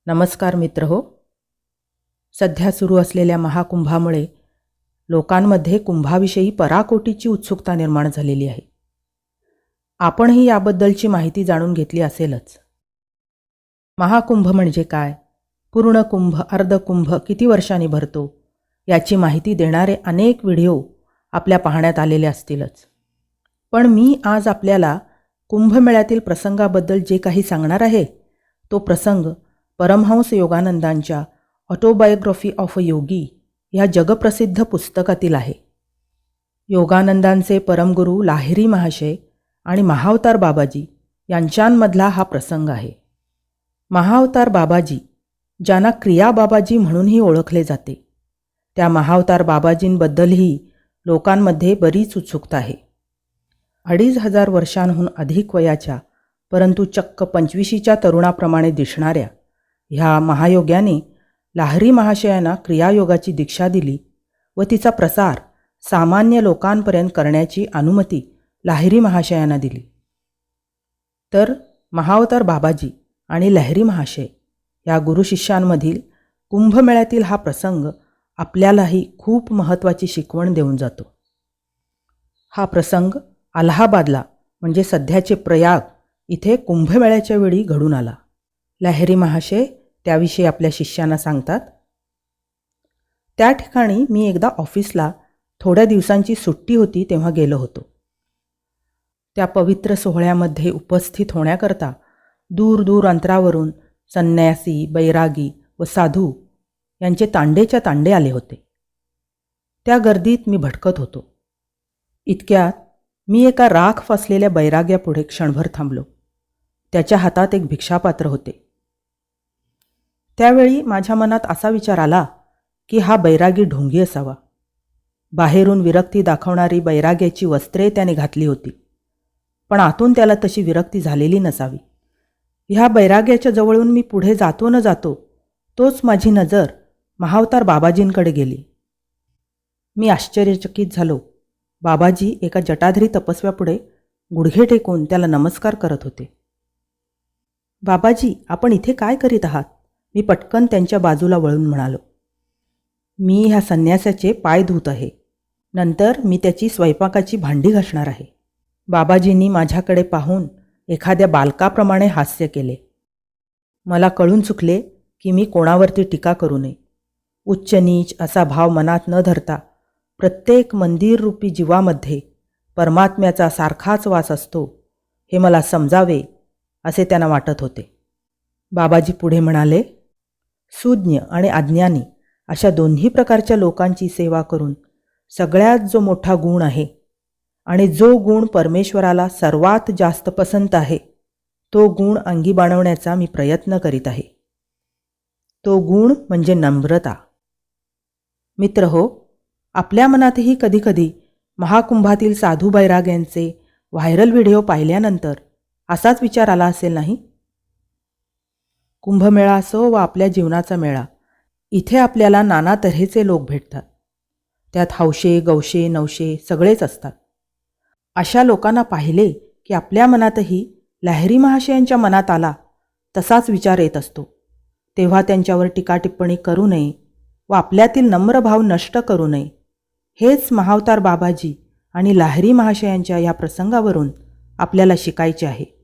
नमस्कार मित्रहो. सध्या सुरू असलेल्या महाकुंभामुळे लोकांमध्ये कुंभाविषयी पराकोटीची उत्सुकता निर्माण झालेली आहे. आपणही याबद्दलची माहिती जाणून घेतली असेलच. महाकुंभ म्हणजे काय, पूर्ण कुंभ, अर्धकुंभ किती वर्षांनी भरतो, याची माहिती देणारे अनेक व्हिडिओ आपल्या पाहण्यात आलेले असतीलच. पण मी आज आपल्याला कुंभमेळ्यातील प्रसंगाबद्दल जे काही सांगणार आहे तो प्रसंग परमहंस योगानंदांच्या ऑटोबायोग्राफी ऑफ अ योगी ह्या जगप्रसिद्ध पुस्तकातील आहे. योगानंदांचे परमगुरू लाहिरी महाशय आणि महाअवतार बाबाजी यांच्यामधला हा प्रसंग आहे. महाअवतार बाबाजी, ज्यांना क्रिया बाबाजी म्हणूनही ओळखले जाते, त्या महाअवतार बाबाजींबद्दलही लोकांमध्ये बरीच उत्सुकता आहे. 2500 वर्षांहून अधिक वयाच्या परंतु चक्क 25शीच्या तरुणाप्रमाणे दिसणाऱ्या ह्या महायोग्याने लाहिरी महाशयांना क्रियायोगाची दीक्षा दिली व तिचा प्रसार सामान्य लोकांपर्यंत करण्याची अनुमती लाहिरी महाशयांना दिली. तर महाअवतार बाबाजी आणि लाहिरी महाशय या गुरुशिष्यांमधील कुंभमेळ्यातील हा प्रसंग आपल्यालाही खूप महत्त्वाची शिकवण देऊन जातो. हा प्रसंग अलाहाबादला म्हणजे सध्याचे प्रयाग इथे कुंभमेळ्याच्या वेळी घडून आला. लाहिरी महाशय त्याविषयी आपल्या शिष्यांना सांगतात. त्या ठिकाणी मी एकदा ऑफिसला थोड्या दिवसांची सुट्टी होती तेव्हा गेलो होतो. त्या पवित्र सोहळ्यामध्ये उपस्थित होण्याकरता दूर दूर अंतरावरून संन्यासी, बैरागी व साधू यांचे तांडेच्या तांडे आले होते. त्या गर्दीत मी भटकत होतो. इतक्यात मी एका राख फासलेल्या बैराग्यापुढे क्षणभर थांबलो. त्याच्या हातात एक भिक्षापात्र होते. त्यावेळी माझ्या मनात असा विचार आला की हा बैरागी ढोंगी असावा. बाहेरून विरक्ती दाखवणारी बैराग्याची वस्त्रे त्याने घातली होती, पण आतून त्याला तशी विरक्ती झालेली नसावी. ह्या बैराग्याच्या जवळून मी पुढे जातो न जातो तोच माझी नजर महाअवतार बाबाजींकडे गेली. मी आश्चर्यचकित झालो. बाबाजी एका जटाधारी तपस्व्यापुढे गुडघे टेकून त्याला नमस्कार करत होते. बाबाजी, आपण इथे काय करीत आहात? मी पटकन त्यांच्या बाजूला वळून म्हणालो. मी ह्या संन्यासाचे पाय धुत आहे. नंतर मी त्याची स्वयंपाकाची भांडी घासणार आहे. बाबाजींनी माझ्याकडे पाहून एखाद्या बालकाप्रमाणे हास्य केले. मला कळून चुकले की मी कोणावरती टीका करू नये. उच्च नीच असा भाव मनात न धरता प्रत्येक मंदिररूपी जीवामध्ये परमात्म्याचा सारखाच वास असतो हे मला समजावे असे त्यांना वाटत होते. बाबाजी पुढे म्हणाले, सुज्ञ आणि अज्ञानी अशा दोन्ही प्रकारच्या लोकांची सेवा करून सगळ्यात जो मोठा गुण आहे आणि जो गुण परमेश्वराला सर्वात जास्त पसंत आहे तो गुण अंगी बाणवण्याचा मी प्रयत्न करीत आहे. तो गुण म्हणजे नम्रता. मित्रहो, आपल्या मनातही कधीकधी महाकुंभातील साधू बैराग्यांचे व्हायरल व्हिडिओ पाहिल्यानंतर असाच विचार आला असेल नाही? कुंभमेळा असो व आपल्या जीवनाचा मेळा, इथे आपल्याला नाना तऱ्हेचे लोक भेटतात. त्यात हौशे, गौशे, नवशे सगळेच असतात. अशा लोकांना पाहिले की आपल्या मनातही लाहिरी महाशयांच्या मनात आला तसाच विचार येत असतो. तेव्हा त्यांच्यावर टीका टिप्पणी करू नये व आपल्यातील नम्र भाव नष्ट करू नये. हेच महाअवतार बाबाजी आणि लाहिरी महाशयांच्या या प्रसंगावरून आपल्याला शिकायचे आहे.